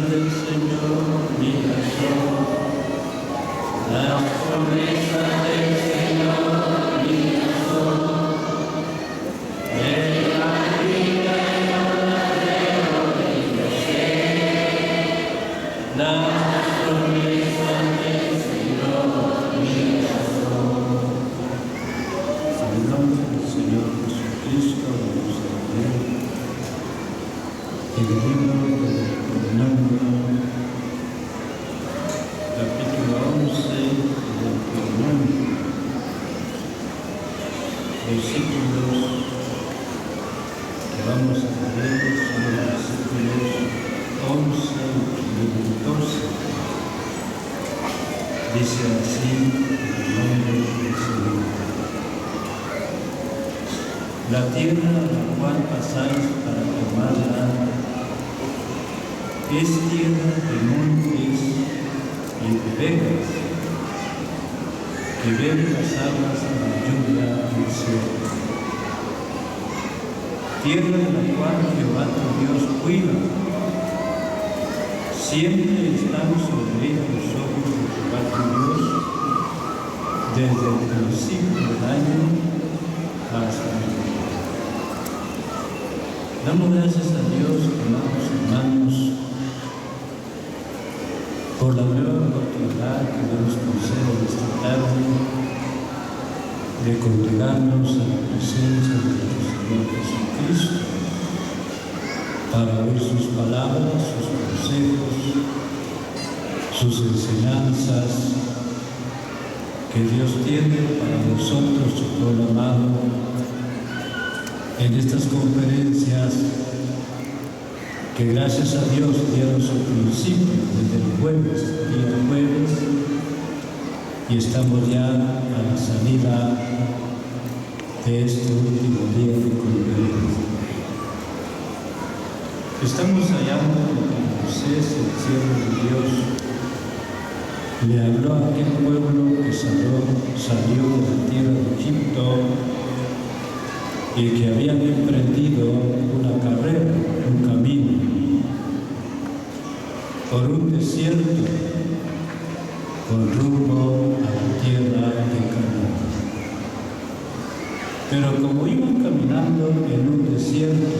del Señor mía son, las promesas del Señor mía son, de la vida y verdadero yo sé, las promesas del Señor mía son. En el nombre del Señor Jesucristo, vamos a leer el libro de Deuteronomio, capítulo 11 de Deuteronomio, versículos que vamos a leer son los versículos 11 y 14. Dice así en el nombre del Señor: la tierra a la cual pasáis para tomarla es tierra de montes y de vegas, que beben las aguas de la lluvia del cielo. Tierra de la cual Jehová tu Dios cuida. Siempre están sobre ella los ojos de Jehová tu Dios, desde el principio del año hasta el fin. Damos gracias a Dios, amados hermanos, por la nueva oportunidad que Dios nos concede esta tarde de congregarnos a la presencia de nuestro Señor Jesucristo para oír sus palabras, sus consejos, sus enseñanzas que Dios tiene para nosotros, su pueblo amado, en estas conferencias que gracias a Dios dieron su principio desde el día jueves, y estamos ya a la salida de este último día de conferencia. Estamos hallando que Moisés, el siervo de Dios, le habló a aquel pueblo que salió de la tierra de Egipto y que habían emprendido una carrera, un camino, por un desierto, con rumbo a la tierra de Canaán. Pero como iban caminando en un desierto,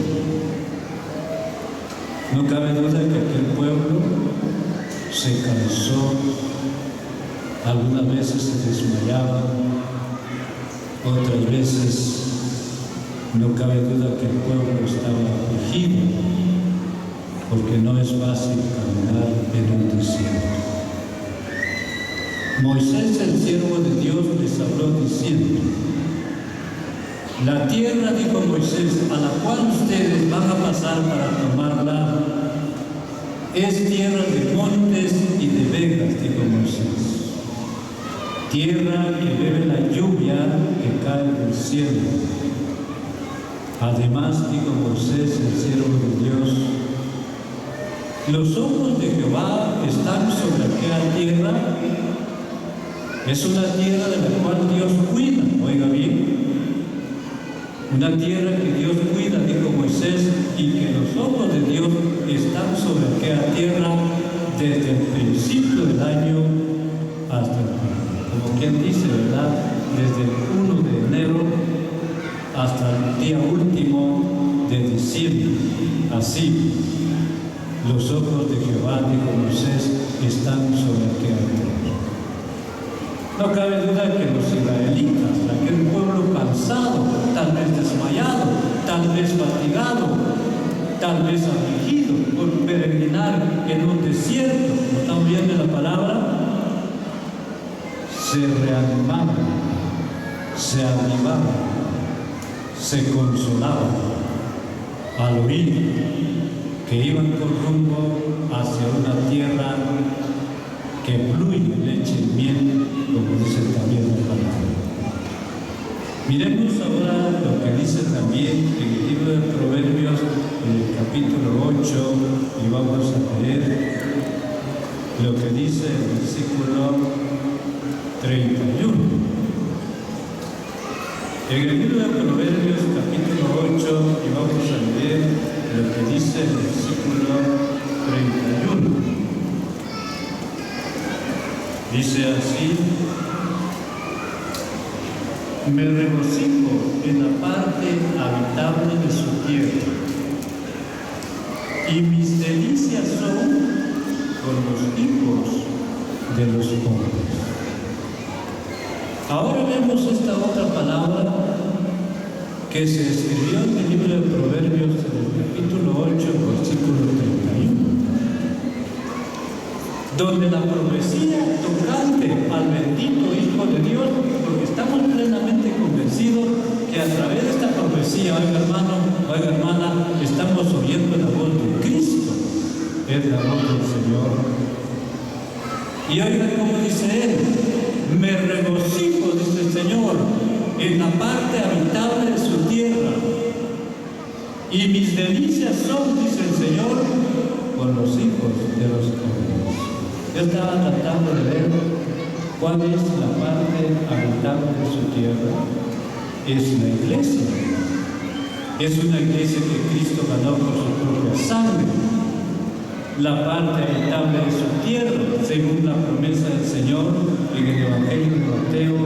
no cabe duda que aquel pueblo se cansó, algunas veces se desmayaba, otras veces no cabe duda que el pueblo estaba afligido, porque no es fácil caminar en un desierto. Moisés, el siervo de Dios, les habló diciendo: la tierra, dijo Moisés, a la cual ustedes van a pasar para tomarla, es tierra de montes y de vegas, dijo Moisés. Tierra que bebe la lluvia que cae del cielo. Además, dijo Moisés, el siervo de Dios, los ojos de Jehová están sobre aquella tierra. Es una tierra de la cual Dios cuida, oiga bien, una tierra que Dios cuida, dijo Moisés, y que los ojos de Dios están sobre aquella tierra desde el principio del año hasta el fin. Como quien dice, ¿verdad? Desde el 1 de enero hasta el día último de diciembre. Así, los ojos de Jehová, dijo Moisés, están sobre aquella tierra. No cabe duda que los israelitas, aquel pueblo cansado, tal vez desmayado, tal vez fatigado, tal vez afligido por peregrinar en un desierto, ¿no están viendo la palabra? Se reanimaban, se avivaban, se consolaban al oír que iban con rumbo hacia una tierra que fluye leche y miel, como dice también la palabra. Miremos ahora lo que dice también en el libro de Proverbios, en el capítulo 8, y vamos a leer lo que dice el versículo 31. En el libro de Proverbios, capítulo 8, y vamos a leer lo que dice el versículo 31. Dice así: me regocijo en la parte habitable de su tierra, y mis delicias son con los hijos de los hombres. Ahora vemos esta otra palabra que se escribió en el libro de Proverbios, en el capítulo 8, versículo 31, donde la profecía tocante al bendito Hijo de Dios, porque estamos plenamente convencidos que a través de esta profecía, oiga hermano, oiga hermana, estamos oyendo la voz de Cristo, es la voz del Señor. Y oiga cómo dice él: me regocijo, dice el Señor, en la parte habitable de su tierra, y mis delicias son, dice el Señor, con los hijos de los hombres. Yo estaba tratando de ver cuál es la parte habitable de su tierra. Es la iglesia. Es una iglesia que Cristo ganó por su propia sangre. La parte habitable de su tierra, según la promesa del Señor en el Evangelio de Mateo,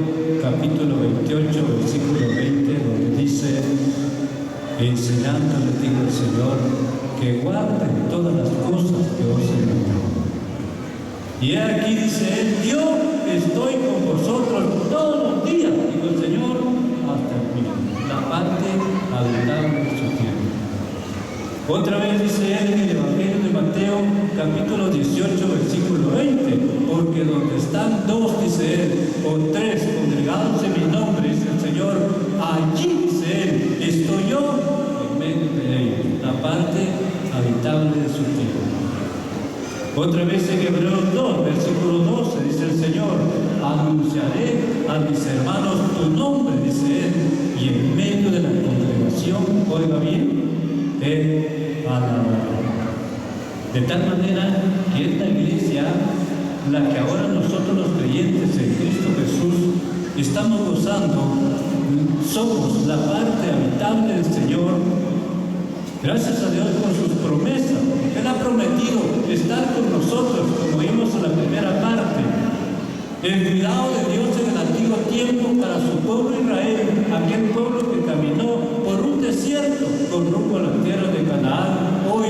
capítulo 28, versículo 20, donde dice: enseñando les digo el Señor, que guarden todas las cosas que os he mandado. Y aquí dice él: yo estoy con vosotros todos los días, dijo el Señor, hasta el fin. La parte habitable de su tierra. Otra vez dice él en el Evangelio de Mateo, capítulo 18, versículo 20, porque donde están dos, dice él, o tres congregados en mi nombre, dice el Señor, allí, dice él, estoy yo en medio de ellos. La parte habitable de su tierra. Otra vez en Hebreos 2, versículo 12, dice el Señor: anunciaré a mis hermanos tu nombre, dice él, y en medio de la congregación, oiga bien, él alabará. De tal manera que esta iglesia, la que ahora nosotros los creyentes en Cristo Jesús estamos gozando, somos la parte habitable del Señor. Gracias a Dios por sus promesas. Él ha prometido estar con nosotros, como vimos en la primera parte. El cuidado de Dios en el antiguo tiempo para su pueblo Israel, aquel pueblo que caminó por un desierto con rumbo a la tierra de Canaán. Hoy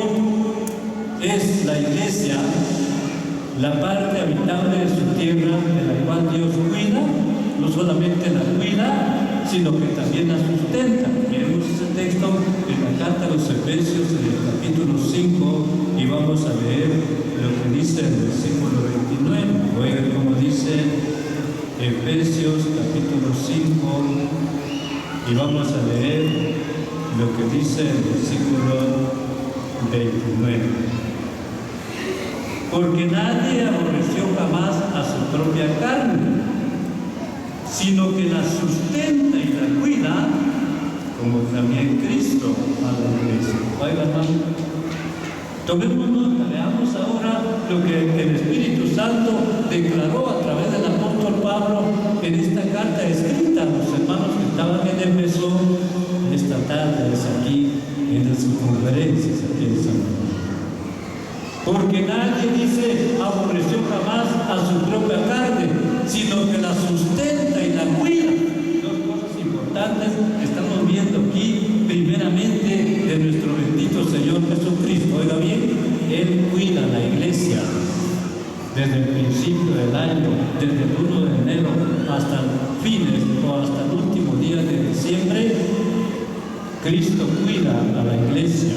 es la iglesia, la parte habitable de su tierra, de la cual Dios cuida. No solamente la cuida, sino que también la sustenta. Miremos ese texto en la carta a los Efesios, en el capítulo 5, y vamos a leer lo que dice el versículo 29. Oigan cómo dice Efesios, capítulo 5, y vamos a leer lo que dice el versículo 29. Porque nadie aborreció jamás a su propia carne, sino que la sustenta y la cuida, como también Cristo a la iglesia. Oiga, hermano, tomemos nota, leamos ahora lo que el Espíritu Santo declaró a través del apóstol Pablo en esta carta escrita a los hermanos que estaban en Éfeso esta tarde, es aquí en las conferencias aquí en San Juan. Porque nadie, dice, aborreció jamás a su propia carne, sino que la sustenta y la cuida. Dos cosas importantes que estamos viendo aquí, primeramente de nuestro bendito Señor Jesucristo. Oiga bien, Él cuida la iglesia desde el principio del año, desde el 1 de enero hasta fines o hasta el último día de diciembre. Cristo cuida a la iglesia.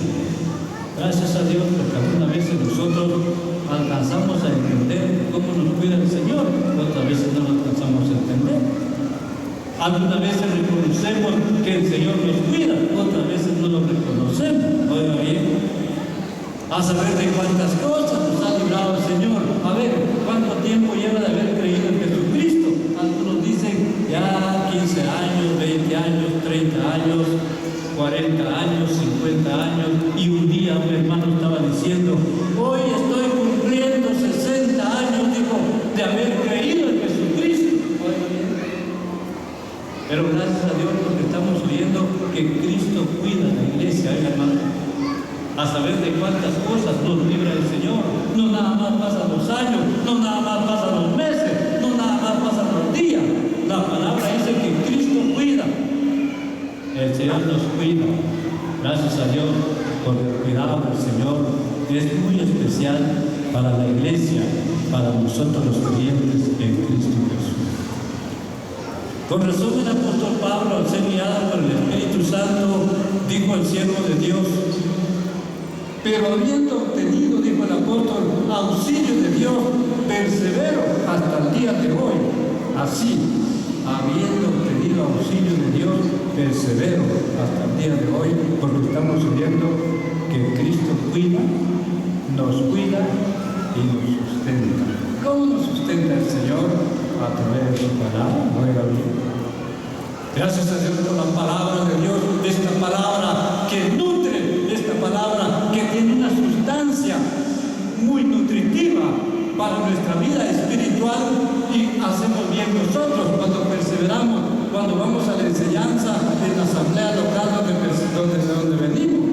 Gracias a Dios, porque algunas veces nosotros alcanzamos a entender cómo nos cuida el Señor, otras veces no lo alcanzamos a entender. Algunas veces reconocemos que el Señor nos cuida, otras veces no lo reconocemos. Oiga bien, a saber de cuántas cosas nos ha librado el Señor. A ver, ¿cuánto tiempo lleva de haber creído en Jesucristo? Algunos dicen ya 15 años, 20 años, 30 años, 40 años, 50 años, y un día un hermano estaba diciendo: hoy estoy cumpliendo 60 años, dijo, de haber creído en Jesucristo. Pero gracias a Dios porque estamos oyendo que Cristo cuida la iglesia, hermano. A saber de cuántas cosas nos libra el Señor. No nada más pasan los años, no nada más pasan los meses, día. La palabra dice que Cristo cuida. El Señor nos cuida. Gracias a Dios por el cuidado del Señor. Es muy especial para la iglesia, para nosotros los creyentes en Cristo Jesús. Con razón el apóstol Pablo, al ser guiado por el Espíritu Santo, dijo el siervo de Dios: pero habiendo obtenido, dijo el apóstol, auxilio de Dios, persevero hasta el día de hoy. Así, habiendo obtenido auxilio de Dios, persevero hasta el día de hoy, porque estamos viendo que Cristo cuida, nos cuida y nos sustenta. ¿Cómo nos sustenta el Señor? A través de su palabra. Oiga bien. Gracias a Dios por la palabra de Dios, esta palabra que nutre, esta palabra que tiene una sustancia muy nutritiva para nuestra vida espiritual, y hacemos bien nosotros cuando perseveramos, cuando vamos a la enseñanza en la asamblea local donde venimos.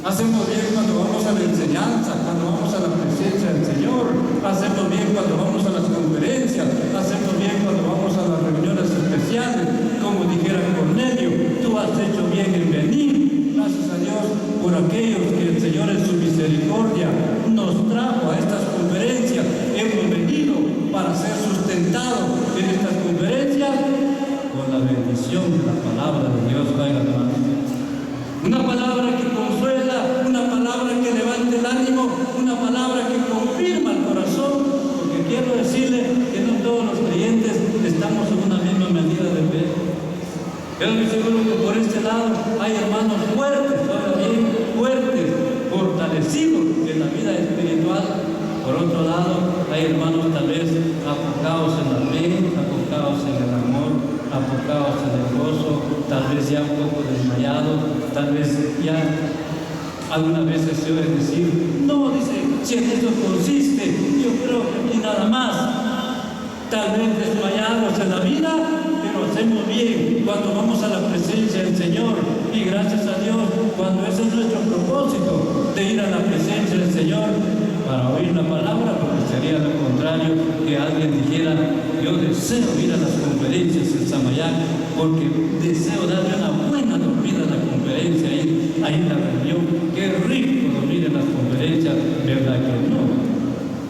Hacemos bien cuando vamos a la enseñanza, cuando vamos a la presencia del Señor. Hacemos bien cuando vamos a las conferencias. Hacemos bien cuando vamos a las reuniones especiales. Como dijera Cornelio, tú has hecho bien en venir. Gracias a Dios por aquellos que el Señor en su misericordia nos trajo a estas conferencias. Hemos venido para ser sustentados en estas conferencias con la bendición de la palabra de Dios. Una palabra que consuela, una palabra que levanta el ánimo, una palabra que confirma el corazón, porque quiero decirle que no todos los creyentes estamos en una misma medida de fe. Yo estoy seguro que por este lado hay hermanos fuertes, todavía fuertes, fortalecidos en la vida espiritual. Por otro lado, hay hermanos tal vez apocados en la fe, apocados en el amor, apocados en el gozo, tal vez ya un poco desmayados, tal vez ya algunas veces se oye decir: no, dice, si en eso consiste, yo creo que ni nada más. Tal vez desmayados en la vida, pero hacemos bien cuando vamos a la presencia del Señor. Y gracias a Dios, cuando ese es nuestro propósito, de ir a la presencia del Señor para oír la palabra, porque sería lo contrario que alguien dijera: yo deseo ir a las conferencias en Samayac porque deseo darle una buena dormida a la conferencia, ahí en la reunión. Qué rico dormir en las conferencias, ¿verdad que no?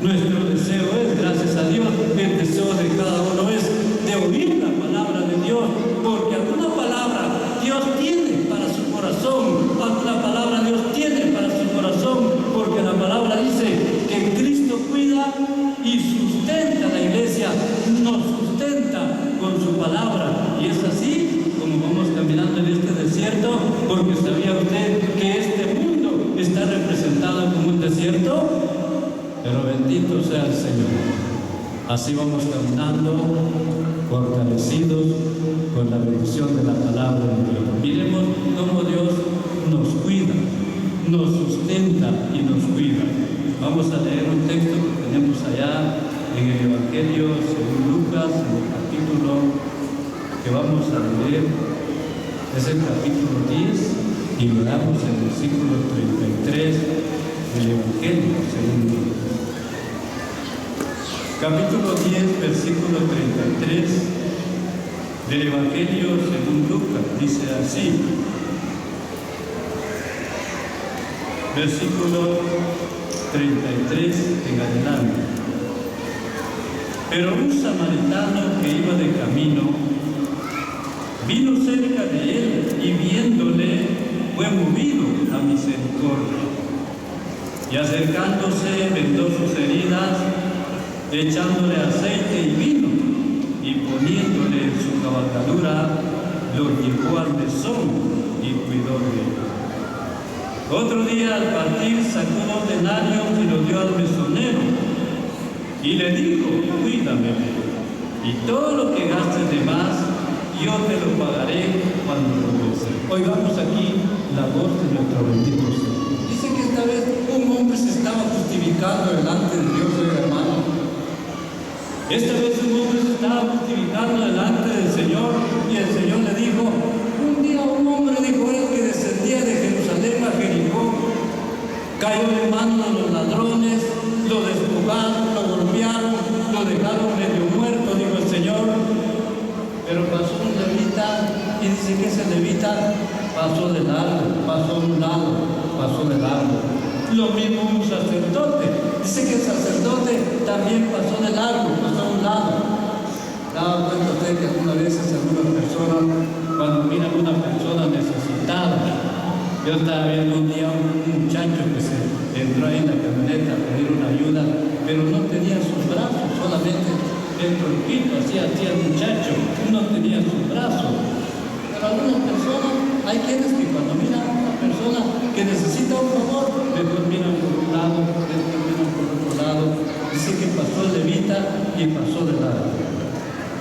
Nuestro deseo es, gracias a Dios, el deseo de cada uno es de oír la palabra de Dios, porque alguna palabra Dios tiene para su corazón, alguna palabra Dios tiene para su corazón, porque la palabra dice que Cristo cuida y sustenta a la iglesia, nos sustenta con su palabra. Y es así como vamos caminando en este desierto, porque ¿sabía usted que este mundo está representado como un desierto? Pero bendito sea el Señor. Así vamos caminando, fortalecidos con la bendición de la palabra de Dios. Miremos cómo Dios nos cuida, nos sustenta y nos cuida. Vamos a leer un texto que tenemos allá en el Evangelio según Lucas, en el capítulo que vamos a leer. Es el capítulo 10 y leamos el versículo 33 del Evangelio según Lucas. Capítulo 10, versículo 33 del Evangelio según Lucas, dice así, versículo 33 en adelante. Pero un samaritano que iba de camino vino cerca de él y viéndole fue movido a misericordia, y acercándose vendó sus heridas, echándole aceite y vino, y poniéndole en su cabalgadura, lo llevó al mesón y cuidó de él. Otro día al partir sacó 2 denarios y lo dio al mesonero, y le dijo: cuídame, y todo lo que gastes de más, yo te lo pagaré cuando regrese. Oigamos aquí la voz de nuestro bendito Señor. Dice que esta vez un hombre se estaba justificando delante de Dios, hermano. Esta vez un hombre se estaba justificando delante del Señor, y el Señor le dijo: un día un hombre, dijo él, que descendía de Jerusalén a Jericó, cayó en manos de los ladrones, lo despojaron, lo golpearon, lo dejaron medio muerto, dijo el Señor, dice que ese levita pasó de largo, pasó a un lado, pasó de largo. Lo mismo un sacerdote. Dice que el sacerdote también pasó de largo, pasó a un lado. ¿Daba cuenta usted que algunas veces algunas personas, cuando miran a una persona necesitada? Yo estaba viendo un día un muchacho que se entró ahí en la camioneta a pedir una ayuda, pero no tenía sus brazos, solamente el cuerpito, así hacía el muchacho, no tenía sus brazos. Pero algunas personas, hay quienes que cuando miran a una persona que necesita un favor, después miran por un lado, después miran por otro lado. Dice que pasó el levita y pasó de largo.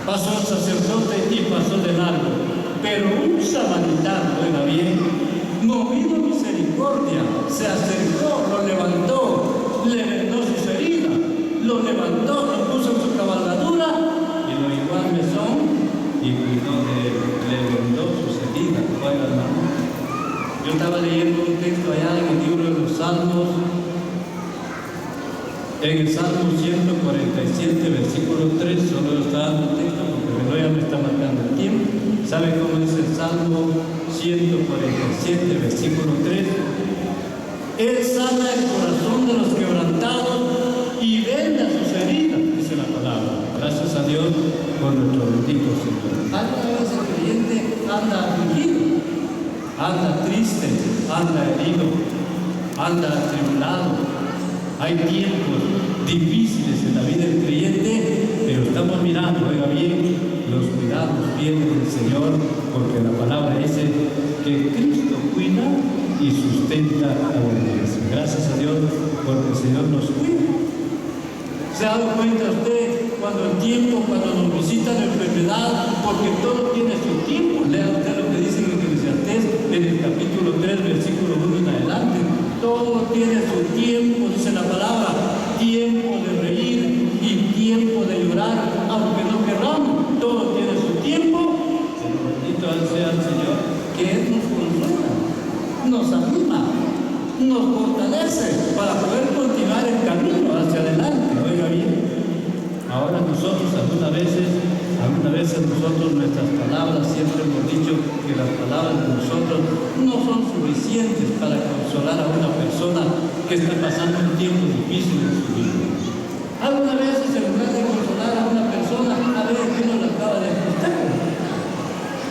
Pasó el sacerdote y pasó de largo. Pero un samaritano, oiga bien, movido a misericordia, se acercó, lo levantó, le vendó sus heridas, lo levantó, lo puso en su cabalgadura y lo llevó al mesón y cuidó de él, le vendó sus heridas. Oiga, hermano, yo estaba leyendo un texto allá en el libro de los Salmos, en el Salmo 147, versículo 3, solo está dando el texto porque el reloj ya me está marcando el tiempo. ¿Sabe cómo dice el Salmo 147, versículo 3? Él sana el corazón de los quebrantados y venda sus heridas, dice la palabra. Gracias a Dios por nuestro bendito Señor. Alguna vez el creyente anda afligido, anda triste, anda herido, anda atribulado. Hay tiempos difíciles en la vida del creyente, pero estamos mirando, oiga bien, los cuidados vienen del Señor, porque la palabra dice que Cristo cuida y sustenta a la iglesia. Gracias a Dios porque el Señor nos cuida. ¿Se ha dado cuenta usted cuando el tiempo, cuando nos visita la enfermedad? Porque todo tiene su tiempo. Lea usted lo que dice en Eclesiastés en el capítulo 3, versículo 1 en adelante. Todo tiene su tiempo, dice la palabra, tiempo de reír y tiempo de llorar, aunque no querramos, todo tiene su tiempo. Pero bendito sea el Señor, que Él nos consuela, nos anima, nos fortalece para poder continuar el camino hacia adelante. Oiga bien, ahora nosotros algunas veces nosotros, nuestras palabras, siempre hemos dicho que las palabras de nosotros no son suficientes para consolar a una persona que está pasando un tiempo difícil en su vida. Algunas veces, en lugar de consolar a una persona, a veces que nos la acaba de ajustar.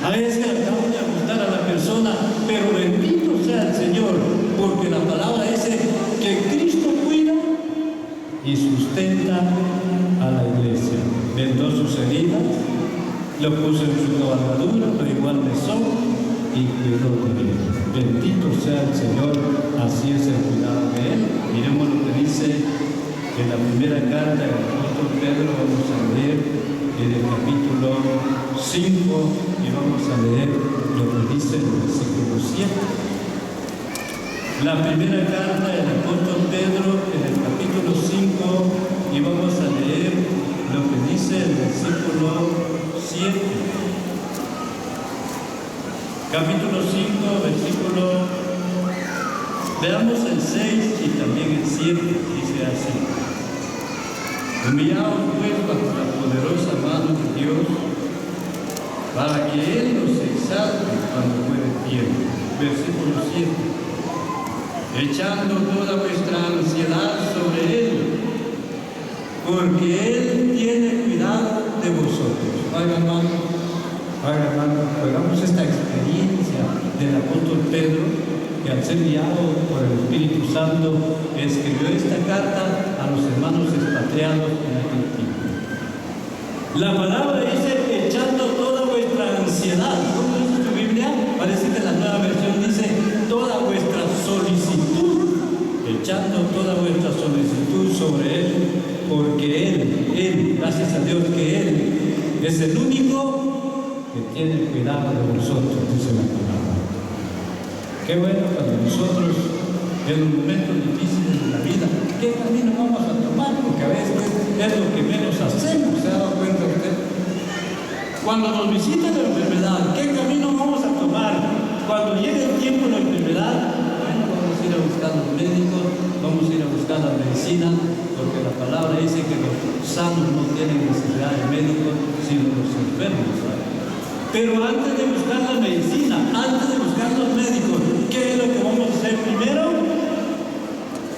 A veces acabamos de ajustar a la persona, pero bendito sea el Señor, porque la palabra dice que Cristo cuida y sustenta a la iglesia. Vendó sus heridas, lo puso en su cabalgadura, pero igual mesón y cuidó de él. Bendito sea el Señor, así es el cuidado de él. Miremos lo que dice en la primera carta del apóstol Pedro. Vamos a leer en el capítulo 5 y vamos a leer lo que dice en el versículo 7. La primera carta del apóstol Pedro en el capítulo 5 y vamos a leer lo que dice el versículo 7. Capítulo 5, versículo, veamos el 6 y también el 7, dice así: humillaos pues bajo la poderosa mano de Dios, para que Él los exalte cuando fuere tiempo. Versículo 7: echando toda vuestra ansiedad sobre Él, porque Él tiene cuidado de vosotros. Oiga, hermano, hagamos esta experiencia del apóstol Pedro, que al ser guiado por el Espíritu Santo escribió esta carta a los hermanos expatriados en aquel tiempo. La palabra dice echando toda vuestra ansiedad. ¿Cómo dice tu Biblia? Parece que la nueva versión dice toda vuestra solicitud, echando toda vuestra solicitud sobre Él, porque Él, gracias a Dios que Él es el único que tiene cuidado de nosotros, dice la palabra. Qué bueno cuando nosotros, en los momentos difíciles de la vida, ¿qué camino vamos a tomar? Porque a veces es lo que menos hacemos. ¿Se ha dado cuenta usted? Cuando nos visita la enfermedad, ¿qué camino vamos a tomar? Cuando llegue el tiempo de la enfermedad, bueno, vamos a ir a buscar a los médicos, vamos a ir a buscar la medicina, porque la palabra dice que los sanos no tienen necesidad de médicos, sino los enfermos, ¿sabes? Pero antes de buscar la medicina, antes de buscar los médicos, ¿qué es lo que vamos a hacer primero?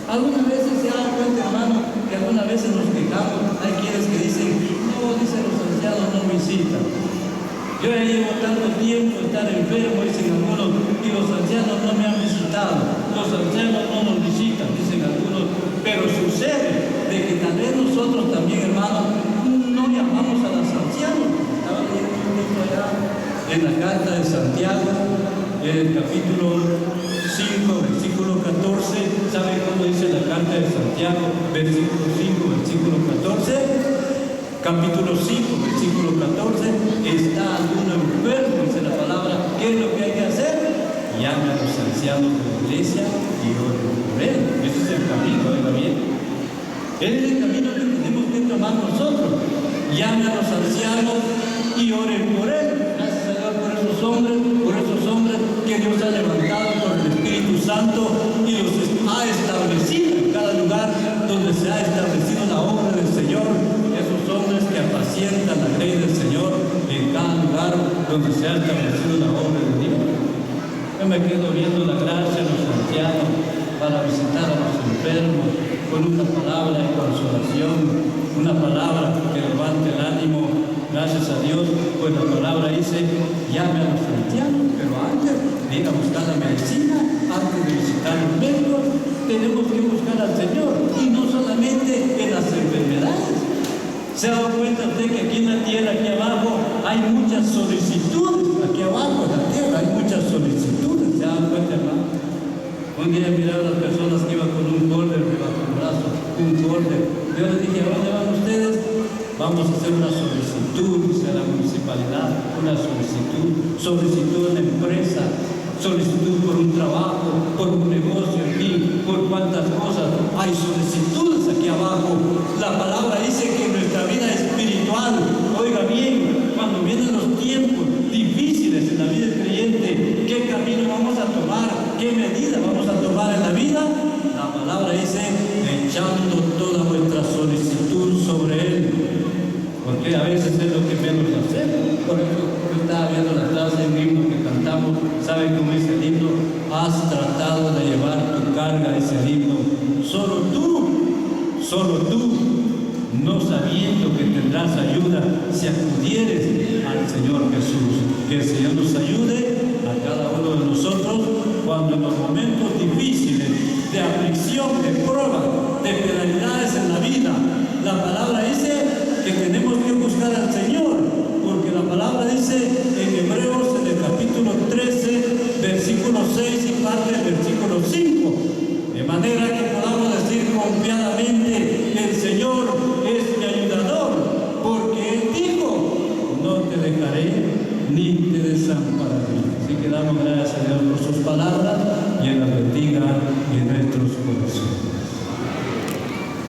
Algunas veces se dan cuenta, hermano, que algunas veces nos quejamos. Hay quienes que dicen, no, dicen los ancianos no visitan. Yo ya llevo tanto tiempo estar enfermo, dicen algunos, y los ancianos no me han visitado. Los ancianos no nos visitan, dicen algunos. Pero sucede de que tal vez nosotros también, hermano, no llamamos a los ancianos. Estaba leyendo un texto allá en la carta de Santiago, en el capítulo 5, versículo 14. ¿Sabe cómo dice la carta de Santiago? Versículo 5, versículo 14. Capítulo 5, versículo 14. Está alguno enfermo, dice la palabra. ¿Qué es lo que hay que hacer? Llame a los ancianos de la iglesia y ore por él. Ese es el camino, oiga bien. Ese es el camino que tenemos que tomar nosotros. Llame a los ancianos y oren por él. Gracias a Dios por esos hombres que Dios ha levantado por el Espíritu Santo y los ha establecido en cada lugar donde se ha establecido la obra del Señor. Esos hombres que apacientan la ley del Señor en cada lugar donde se ha establecido la obra de Dios. Yo me quedo viendo la gracia de los ancianos para visitar a los enfermos con una palabra de consolación, una palabra que levante el ánimo. Gracias a Dios, pues la palabra dice, llame a los ancianos, pero antes de ir a buscar la medicina, antes de visitar los médicos, tenemos que buscar al Señor, y no solamente en las enfermedades. ¿Se ha dado cuenta usted que aquí en la tierra, aquí abajo, hay muchas solicitudes? Aquí abajo en la tierra hay muchas solicitudes. ¿Se ha dado cuenta, hermano? Un día miraba a las personas que iban con un folder debajo del brazo, un folder. Yo les dije, ¿a dónde van ustedes? Vamos a hacer una solicitud a la municipalidad, una solicitud en la empresa, solicitud por un trabajo, por un negocio, en fin, por cuántas cosas. Hay solicitudes aquí abajo. La palabra dice que nuestra vida espiritual, oiga bien, cuando vienen los tiempos difíciles en la vida del creyente, ¿qué camino vamos a tomar? ¿Qué medida vamos a tomar en la vida? La palabra dice, echando toda vuestra solicitud sobre Él. Porque a veces es lo que menos hacemos. Por eso yo estaba viendo la clase de un himno que cantamos. ¿Sabe cómo dice el himno? Has tratado de llevar tu carga, dice el himno. Solo tú, no sabiendo que tendrás ayuda si acudieres al Señor Jesús. Que el Señor nos ayude a cada uno de nosotros cuando en los momentos difíciles de aflicción, de prueba, de penalidades en la vida, la palabra dice que tenemos que buscar al Señor, porque la palabra dice en Hebreo